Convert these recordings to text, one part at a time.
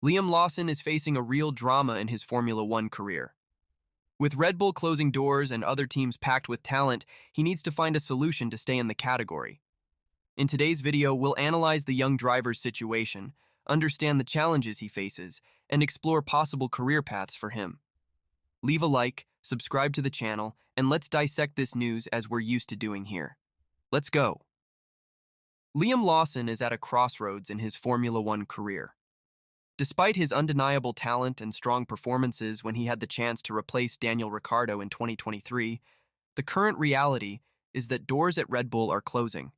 Liam Lawson is facing a real drama in his Formula One career. With Red Bull closing doors and other teams packed with talent, he needs to find a solution to stay in the category. In today's video, we'll analyze the young driver's situation, understand the challenges he faces, and explore possible career paths for him. Leave a like, subscribe to the channel, and let's dissect this news as we're used to doing here. Let's go. Liam Lawson is at a crossroads in his Formula One career. Despite his undeniable talent and strong performances when he had the chance to replace Daniel Ricciardo in 2023, the current reality is that doors at Red Bull are closing.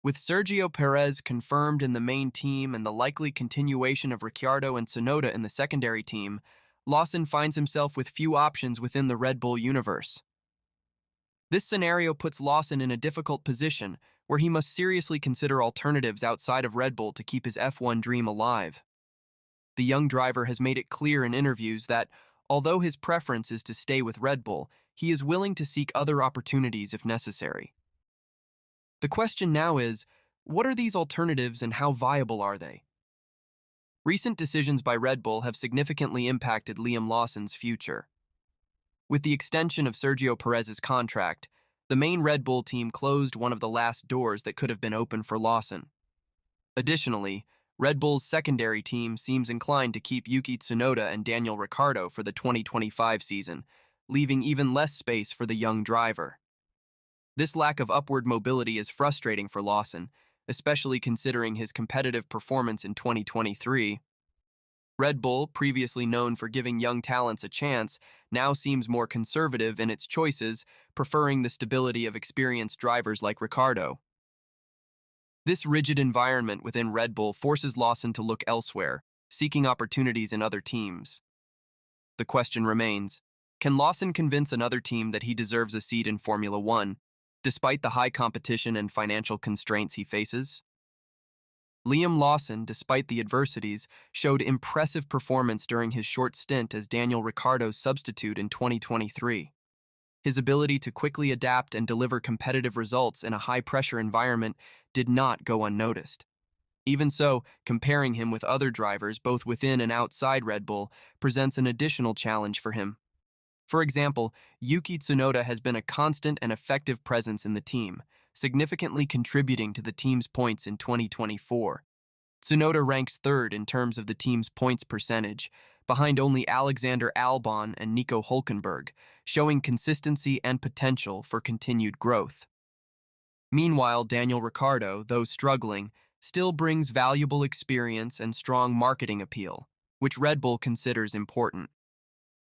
With Sergio Perez confirmed in the main team and the likely continuation of Ricciardo and Tsunoda in the secondary team, Lawson finds himself with few options within the Red Bull universe. This scenario puts Lawson in a difficult position where he must seriously consider alternatives outside of Red Bull to keep his F1 dream alive. The young driver has made it clear in interviews that, although his preference is to stay with Red Bull, he is willing to seek other opportunities if necessary. The question now is, what are these alternatives and how viable are they? Recent decisions by Red Bull have significantly impacted Liam Lawson's future. With the extension of Sergio Perez's contract, the main Red Bull team closed one of the last doors that could have been open for Lawson. Additionally, Red Bull's secondary team seems inclined to keep Yuki Tsunoda and Daniel Ricciardo for the 2025 season, leaving even less space for the young driver. This lack of upward mobility is frustrating for Lawson, especially considering his competitive performance in 2023. Red Bull, previously known for giving young talents a chance, now seems more conservative in its choices, preferring the stability of experienced drivers like Ricciardo. This rigid environment within Red Bull forces Lawson to look elsewhere, seeking opportunities in other teams. The question remains, can Lawson convince another team that he deserves a seat in Formula One, despite the high competition and financial constraints he faces? Liam Lawson, despite the adversities, showed impressive performance during his short stint as Daniel Ricciardo's substitute in 2023. His ability to quickly adapt and deliver competitive results in a high-pressure environment did not go unnoticed. Even so, comparing him with other drivers, both within and outside Red Bull, presents an additional challenge for him. For example, Yuki Tsunoda has been a constant and effective presence in the team, significantly contributing to the team's points in 2024. Tsunoda ranks third in terms of the team's points percentage, behind only Alexander Albon and Nico Hülkenberg, showing consistency and potential for continued growth. Meanwhile, Daniel Ricciardo, though struggling, still brings valuable experience and strong marketing appeal, which Red Bull considers important.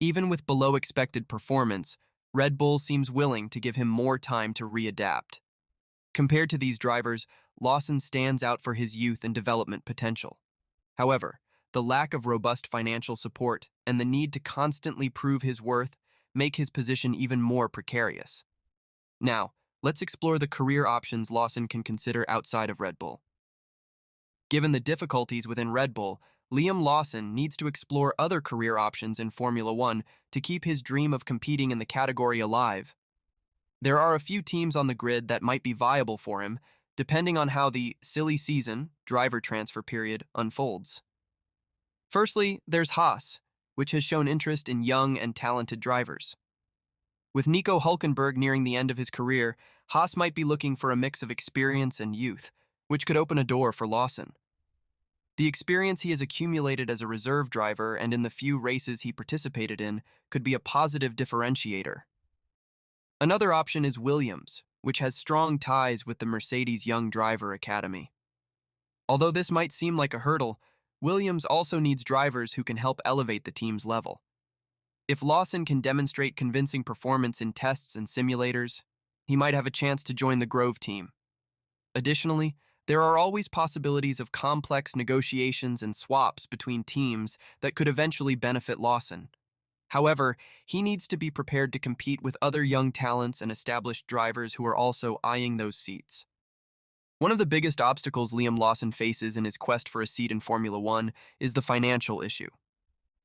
Even with below-expected performance, Red Bull seems willing to give him more time to readapt. Compared to these drivers, Lawson stands out for his youth and development potential. However, the lack of robust financial support and the need to constantly prove his worth make his position even more precarious. Now, let's explore the career options Lawson can consider outside of Red Bull. Given the difficulties within Red Bull, Liam Lawson needs to explore other career options in Formula One to keep his dream of competing in the category alive. There are a few teams on the grid that might be viable for him, depending on how the silly season, driver transfer period, unfolds. Firstly, there's Haas, which has shown interest in young and talented drivers. With Nico Hülkenberg nearing the end of his career, Haas might be looking for a mix of experience and youth, which could open a door for Lawson. The experience he has accumulated as a reserve driver and in the few races he participated in could be a positive differentiator. Another option is Williams, which has strong ties with the Mercedes Young Driver Academy. Although this might seem like a hurdle, Williams also needs drivers who can help elevate the team's level. If Lawson can demonstrate convincing performance in tests and simulators, he might have a chance to join the Grove team. Additionally, there are always possibilities of complex negotiations and swaps between teams that could eventually benefit Lawson. However, he needs to be prepared to compete with other young talents and established drivers who are also eyeing those seats. One of the biggest obstacles Liam Lawson faces in his quest for a seat in Formula One is the financial issue.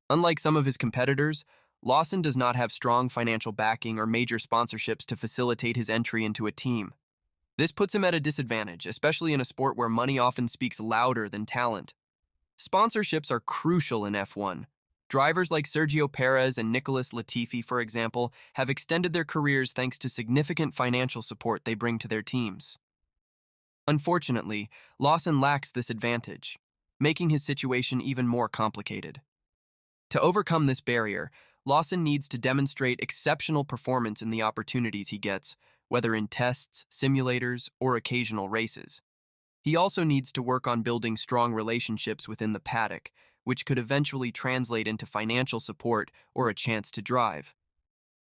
Unlike some of his competitors, Lawson does not have strong financial backing or major sponsorships to facilitate his entry into a team. This puts him at a disadvantage, especially in a sport where money often speaks louder than talent. Sponsorships are crucial in F1. Drivers like Sergio Perez and Nicholas Latifi, for example, have extended their careers thanks to significant financial support they bring to their teams. Unfortunately, Lawson lacks this advantage, making his situation even more complicated. To overcome this barrier, Lawson needs to demonstrate exceptional performance in the opportunities he gets, whether in tests, simulators, or occasional races. He also needs to work on building strong relationships within the paddock, which could eventually translate into financial support or a chance to drive.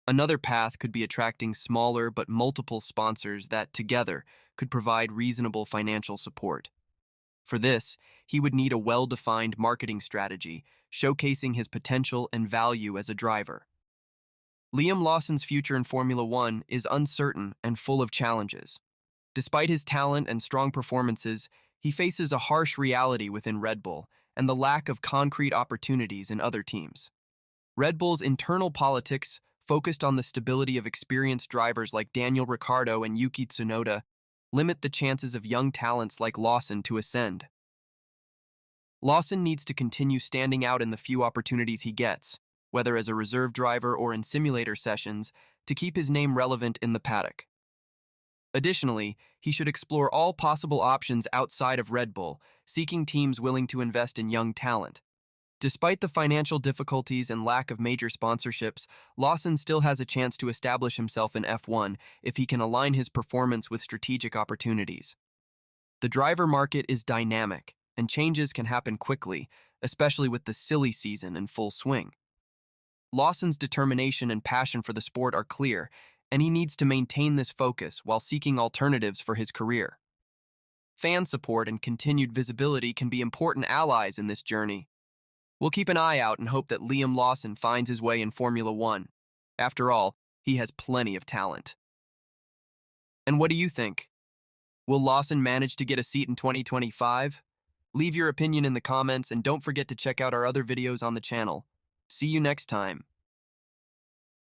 Another path could be attracting smaller but multiple sponsors that, together, could provide reasonable financial support. For this, he would need a well-defined marketing strategy, showcasing his potential and value as a driver. Liam Lawson's future in Formula One is uncertain and full of challenges. Despite his talent and strong performances, he faces a harsh reality within Red Bull and the lack of concrete opportunities in other teams. Red Bull's internal politics, focused on the stability of experienced drivers like Daniel Ricciardo and Yuki Tsunoda, limit the chances of young talents like Lawson to ascend. Lawson needs to continue standing out in the few opportunities he gets, whether as a reserve driver or in simulator sessions, to keep his name relevant in the paddock. Additionally, he should explore all possible options outside of Red Bull, seeking teams willing to invest in young talent. Despite the financial difficulties and lack of major sponsorships, Lawson still has a chance to establish himself in F1 if he can align his performance with strategic opportunities. The driver market is dynamic, and changes can happen quickly, especially with the silly season in full swing. Lawson's determination and passion for the sport are clear, and he needs to maintain this focus while seeking alternatives for his career. Fan support and continued visibility can be important allies in this journey. We'll keep an eye out and hope that Liam Lawson finds his way in Formula One. After all, he has plenty of talent. And what do you think? Will Lawson manage to get a seat in 2025? Leave your opinion in the comments and don't forget to check out our other videos on the channel. See you next time.